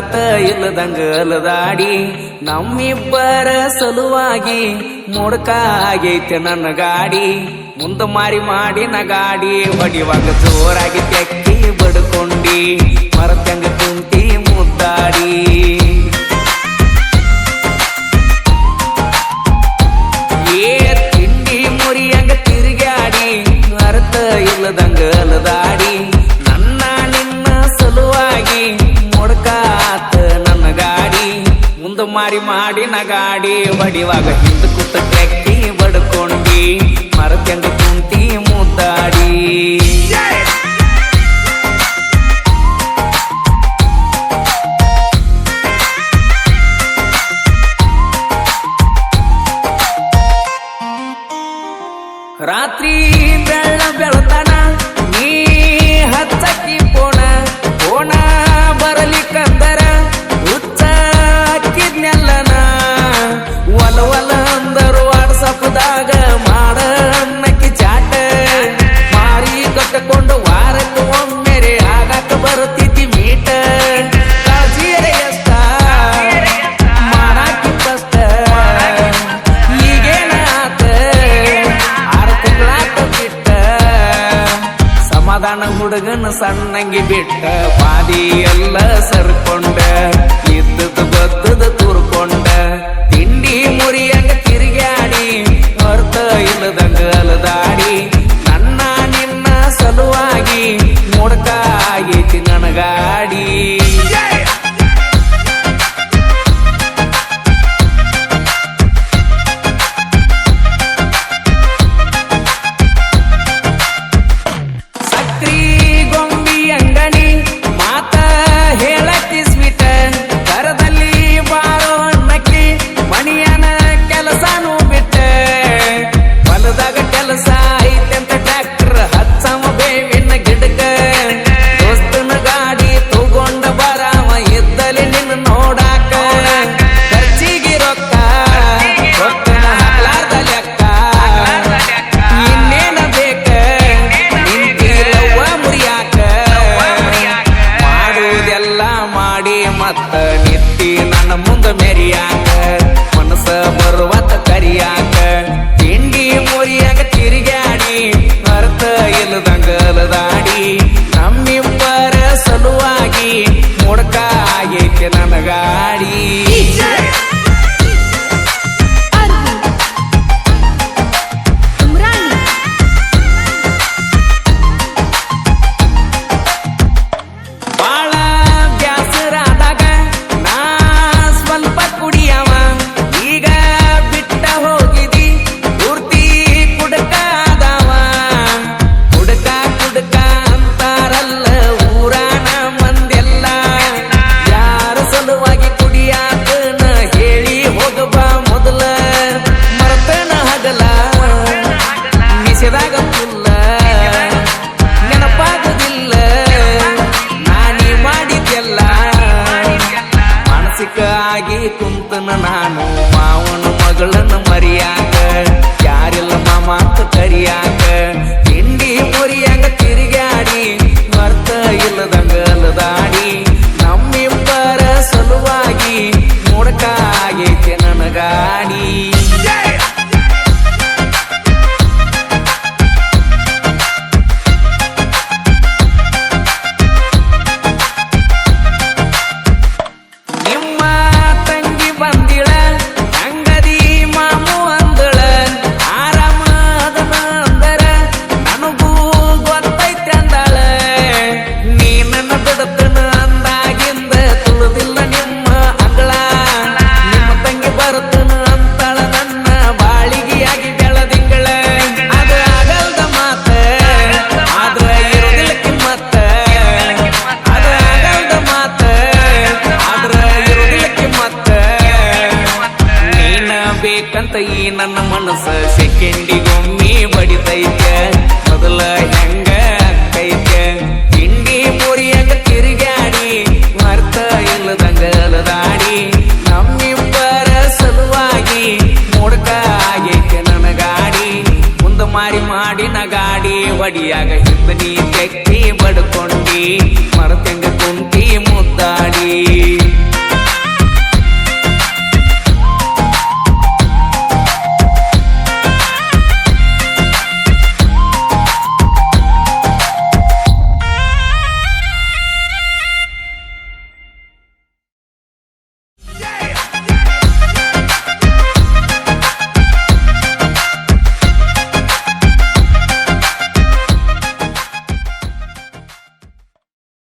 ಅರ್ಥ ಇಲ್ಲದಂಗ ಅಲದಾಡಿ ನಮ್ಮಿಬ್ಬರ ಸಲುವಾಗಿ ಮುಡ್ಕ ಆಗೈತೆ ನನ್ನ ಗಾಡಿ ಮುಂದ ಮಾರಿ ಮಾಡಿನ ಗಾಡಿ ಹೊಡಿವಾಗ ಜೋರಾಗಿ ತೆಕ್ಕಿ ಬಡ್ಕೊಂಡಿ ಮರತಂಗ ಕುಂತಿ ಮುದ್ದಾಡಿ ತಿಂಡಿ ಮುರಿಯಂಗ ತಿರುಗಾಡಿ ಅರ್ಥ ಇಲ್ಲದಂಗ ಅಲದಾಡಿ ನನ್ನ ನಿನ್ನ ಸಲುವಾಗಿ ಮುಡ್ಕಾತ ನನ್ನ ಗಾಡಿ ಮುಂದ ಮಾರಿ ಮಾಡಿನ ಗಾಡಿ ಹೊಡಿವಾಗ ಹಿಂದ ಕೂತ ತೆಕ್ಕಿ ಬಡ್ಕೊಂಡಿ ಮರತಂಗ ಕುಂತಿ ಮುದ್ದಾಡಿ ರಾತ್ರಿ ಬೆಳ್ಳ ಬೆಳತನ ನೀ ಹಚ್ಚಕ್ಕಿ ಪೋಣ ಬರಲಿಕ್ಕಂದರ ಹುಚ್ಚ ಹಾಕಿದ್ನೆಲ್ಲನ ಒಲ ಅಂದರು ವಾಟ್ಸಪ್ದಾಗ ಮಾಡ ಅನ್ನಕ್ಕಿ ಚಾಟ ಮಾರಿ ಕಟ್ಟಕೊಂಡು ವಾರಕ್ಕೆ ಒಮ್ಮೆರೆ ಆಗಾಕ ಬರುತ್ತಿದ್ದಿ ಮೀಟ ಕಾಳಜಿಯರೆ ಎಷ್ಟ ಮಾಡಾಕಿ ಕಷ್ಟ ಈಗೇನ ಆತ ಸಮಾಧಾನ ಹುಡುಗನ ಸಣ್ಣಂಗಿ ಬಿಟ್ಟ ಪಾದಿ ಎಲ್ಲ ಸರ್ಕೊಂಡ ಇದ್ದದ್ದು ಬದ್ದದ ತೂರ್ಕೊಂಡ ತಿಂಡಿ ಮುರಿಯಂಗ ತಿರುಗಾಡಿ ಅರ್ಥ ಇಲ್ಲದಂಗ ಅಲದಾಡಿ ನನ್ನ ನಿನ್ನ ಸಲುವಾಗಿ ಮುಡ್ಕ ಆಗೈತಿ ನನ್ನ ಗಾಡಿ ಮತ್ತ ನಿತ್ತಿ ನನ್ನ ಮುಂದ ಮೆರಿಯಾಕ ಮನಸ್ಸ ಬರುವತ್ತ ಕರಿಯಾಕ ತಿಂಡಿ ಮುರಿಯಾಕ ತಿರುಗಾಡಿ ಅರ್ಥ ಇಲ್ಲದಂಗ ಅಲದಾಡಿ ನಮ್ಮಿಬ್ಬರ ಸಲುವಾಗಿ ಮುಡ್ಕ ಆಗೈತೆ ನನ್ನ ಗಾಡಿ ಆಗಿ ಕುಂತನ ನಾನು ಮಾವನ ಮಗಳನ್ನ ಮರಿಯಾಕ ಯಾರಿಲ್ಲ ಮಾಮ ಅಂತ ಕರಿಯಾಕ ತಿಂಡಿ ಮುರಿಯಾಕ ತಿರುಗಾಡಿ ಅರ್ಥ ಇಲ್ಲದಂಗ ಅಲದಾಡಿ ನಮ್ಮಿಬ್ಬರ ಸಲುವಾಗಿ ಮುಡ್ಕ ಆಗೈತೆ ನನ್ನ ಗಾಡಿ ಬೇಕಂತ ಈ ನನ್ನ ಮನಸ್ಸ ಸೆಕೆಂಡಿಗೊಮ್ಮೆ ಬಡಿತೈತೆ ಮೊದಲ ಹೆಂಗ ಅಕ್ಕೈತೆ ತಿಂಡಿ ಮುರಿಯಾಕ ತಿರುಗಾಡಿ ಅರ್ಥ ಇಲ್ಲದಂಗ ಅಲದಾಡಿ ನಮ್ಮಿಬ್ಬರ ಸಲುವಾಗಿ ಮುಡ್ಕ ಆಗೈತೆ ನನ್ನ ಗಾಡಿ ಮುಂದ ಮಾರಿ ಮಾಡಿನ ಗಾಡಿ ಹೊಡಿಯಾಗ